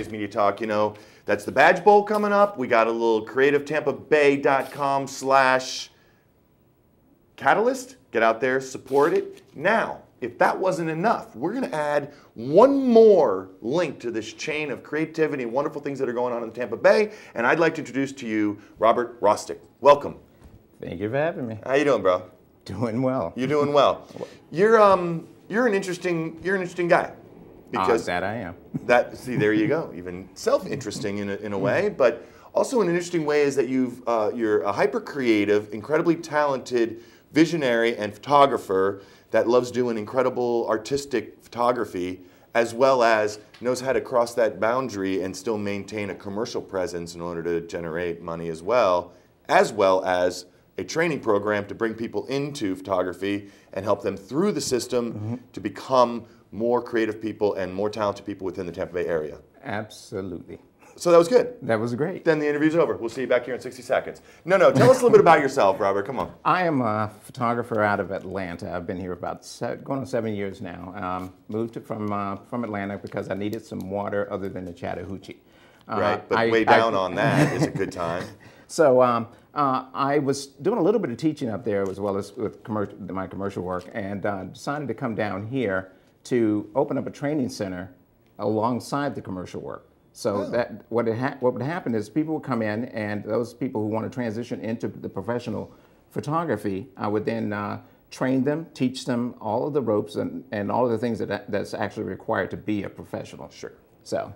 Today's Media Talk. You know, that's the Badge Bowl coming up. We got a little creativetampabay.com/catalyst. Get out there, support it. Now, if that wasn't enough, we're going to add one more link to this chain of creativity and wonderful things that are going on in Tampa Bay. And I'd like to introduce to you Robert Rostick. Welcome. Thank you for having me. How you doing, bro? Doing well. You're doing well. You're an interesting guy. Because that I am. See, there you go. Even self-interesting in a way, but also in an interesting way is that you're a hyper creative, incredibly talented visionary and photographer that loves doing incredible artistic photography, as well as knows how to cross that boundary and still maintain a commercial presence in order to generate money as well as a training program to bring people into photography and help them through the system to become more creative people and more talented people within the Tampa Bay area. Absolutely. So that was good. That was great. Then the interview's over. We'll see you back here in 60 seconds. No, tell us a little bit about yourself, Robert. Come on. I am a photographer out of Atlanta. I've been here about going on 7 years now. Moved from Atlanta because I needed some water other than the Chattahoochee. Right, but way down on that is a good time. So I was doing a little bit of teaching up there as well as with my commercial work, and decided to come down here to open up a training center alongside the commercial work. So what would happen is people would come in, and those people who want to transition into the professional photography, I would then train them, teach them all of the ropes and all of the things that's actually required to be a professional. Sure. So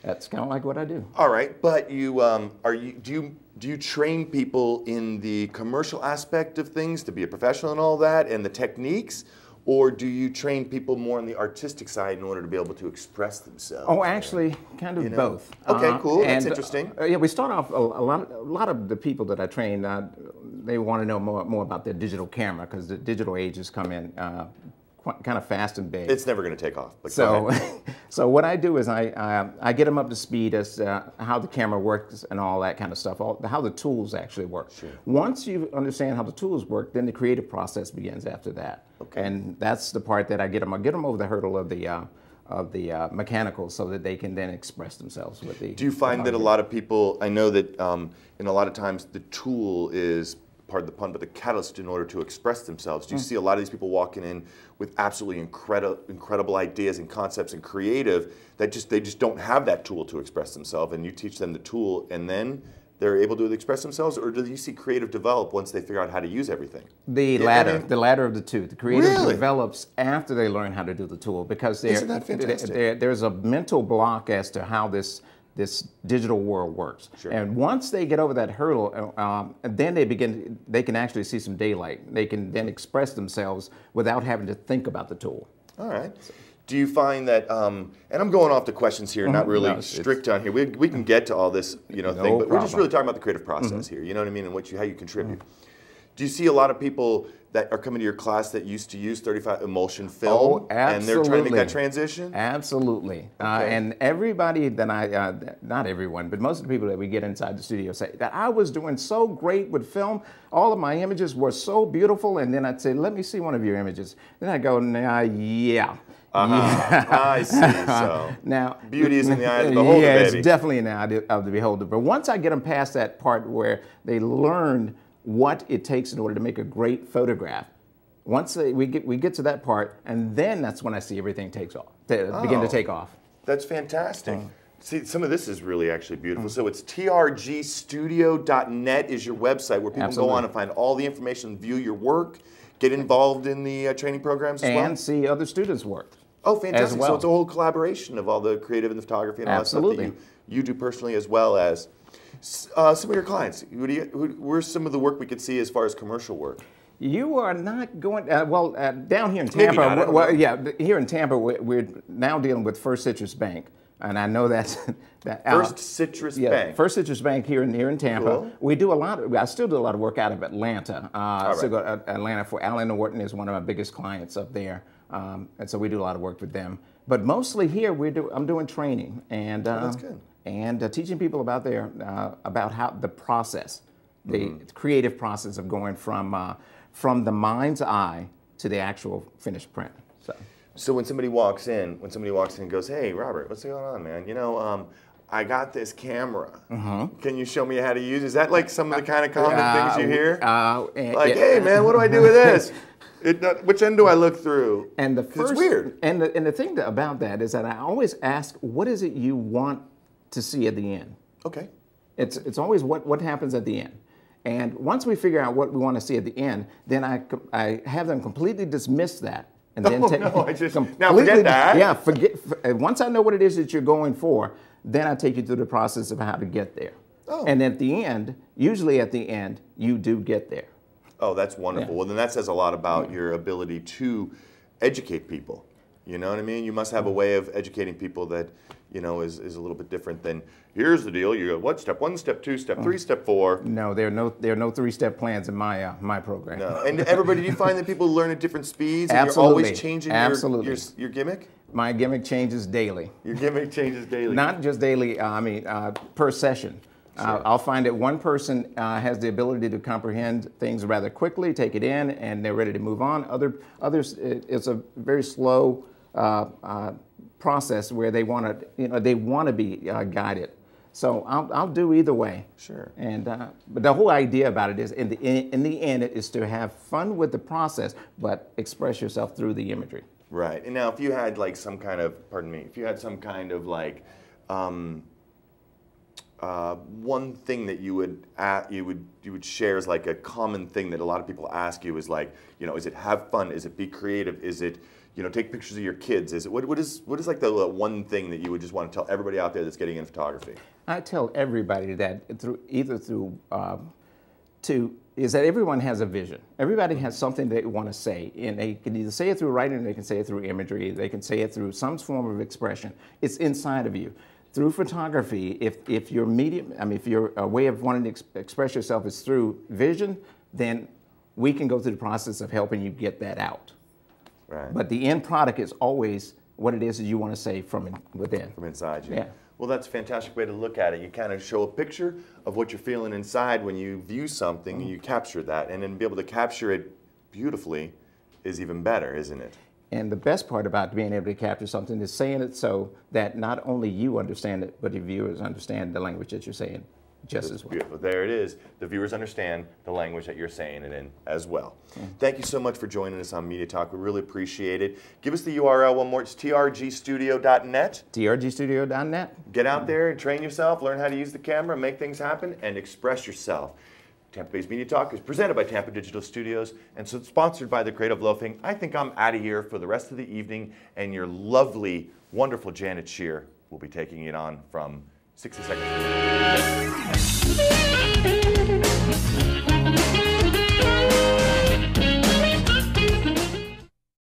that's kind of like what I do. All right, but do you train people in the commercial aspect of things to be a professional and all that, and the techniques? Or do you train people more on the artistic side in order to be able to express themselves? Oh, actually, kind of both. Okay, cool. That's interesting. Yeah, we start off a lot of the people that I train. They want to know more about their digital camera because the digital age has come in kind of fast and big. It's never going to take off. But so what I do is I get them up to speed as how the camera works and all that kind of stuff, how the tools actually work. Sure. Once you understand how the tools work, then the creative process begins after that. Okay. And that's the part that I get them. I get them over the hurdle of the mechanical so that they can then express themselves with the. Do you find that a lot of people? I know that in a lot of times the tool is, pardon the pun, but the catalyst in order to express themselves. Do you see a lot of these people walking in with absolutely incredible ideas and concepts and creative that they just don't have that tool to express themselves, and you teach them the tool and then they're able to express themselves? Or do you see creative develop once they figure out how to use everything? The latter of the two. The creative develops after they learn how to do the tool, because isn't that fantastic? There's a mental block as to how this digital world works. Sure. And once they get over that hurdle, then they can actually see some daylight. They can then express themselves without having to think about the tool. All right. Do you find that, and I'm going off the questions here, not really strict on here. We can get to all this thing, but we're just really talking about the creative process here, you know what I mean, and how you contribute. Do you see a lot of people that are coming to your class that used to use 35 emulsion film, and they're trying to make that transition? Absolutely. And everybody that not everyone, but most of the people that we get inside the studio say that I was doing so great with film, all of my images were so beautiful, and then I'd say, let me see one of your images. Then I'd go, yeah. Yeah. I see. So now, beauty is in the eye of the beholder, yeah, baby. It's definitely in the eye of the beholder. But once I get them past that part where they learn what it takes in order to make a great photograph, once we get to that part, and then that's when I see everything begin to take off. That's fantastic. See, some of this is really actually beautiful. So it's trgstudio.net is your website where people can go on and find all the information, view your work, get involved in the training programs as well. And see other students' work. Oh, fantastic. So it's a whole collaboration of all the creative and the photography and all that stuff that you do personally, as well as some of your clients. Where's some of the work we could see as far as commercial work? You are not going, down here in Tampa, here in Tampa, we're now dealing with First Citrus Bank. And I know that's First Citrus Bank. First Citrus Bank here in Tampa. Cool. We do I still do a lot of work out of Atlanta. So go to Atlanta for Allen & Orton is one of my biggest clients up there, and so we do a lot of work with them. But mostly here I'm doing training and that's good. And teaching people about about how the process, the creative process of going from the mind's eye to the actual finished print. So when somebody walks in and goes, "Hey, Robert, what's going on, man? You know, I got this camera. Can you show me how to use it? Is that like some of the kind of common things you hear? Like, hey man, what do I do with this? Which end do I look through? And the 'cause it's weird. And the thing about that is that I always ask, what is it you want to see at the end? Okay. It's always what happens at the end. And once we figure out what we want to see at the end, then I have them completely dismiss that. And then now forget that. Yeah, once I know what it is that you're going for, then I take you through the process of how to get there. Oh. And at the end, usually at the end, you do get there. Oh, that's wonderful. Yeah. Well, then that says a lot about your ability to educate people. You know what I mean? You must have a way of educating people that, you know, is a little bit different than, here's the deal, you go, what, step 1, step 2, step 3, step 4. No, there are no 3-step plans in my program. No. And everybody, do you find that people learn at different speeds? And Absolutely. You're always changing your gimmick? My gimmick changes daily. Your gimmick changes daily? Not just daily, per session. Sure. I'll find that one person has the ability to comprehend things rather quickly, take it in, and they're ready to move on. Others, it's a very slow process where they want to be guided. So I'll do either way. Sure. And but the whole idea about it is, in the end, it is to have fun with the process, but express yourself through the imagery. Right. And now, if you had like some kind of, if you had some kind of like one thing that you would share as like a common thing that a lot of people ask you is like, you know, is it have fun? Is it be creative? Is it, you know, take pictures of your kids? Is it what is like the one thing that you would just want to tell everybody out there that's getting into photography? I tell everybody that is that everyone has a vision. Everybody has something they want to say, and they can either say it through writing, or they can say it through imagery, they can say it through some form of expression. It's inside of you. Through photography, if your medium, if your way of wanting to express yourself is through vision, then we can go through the process of helping you get that out. Right. But the end product is always what it is that you want to say from within. From inside you. Yeah. Well, that's a fantastic way to look at it. You kind of show a picture of what you're feeling inside when you view something, and you capture that. And then be able to capture it beautifully is even better, isn't it? And the best part about being able to capture something is saying it so that not only you understand it, but the viewers understand the language that you're saying just as well. Beautiful. There it is. The viewers understand the language that you're saying it in as well. Thank you so much for joining us on Media Talk. We really appreciate it. Give us the URL one more. It's trgstudio.net. trgstudio.net. Get out there and train yourself, learn how to use the camera, make things happen, and express yourself. Tampa Bay's Media Talk is presented by Tampa Digital Studios and so sponsored by the Creative Loafing. I think I'm out of here for the rest of the evening, and your lovely, wonderful Janet Shear will be taking it on from 60 seconds.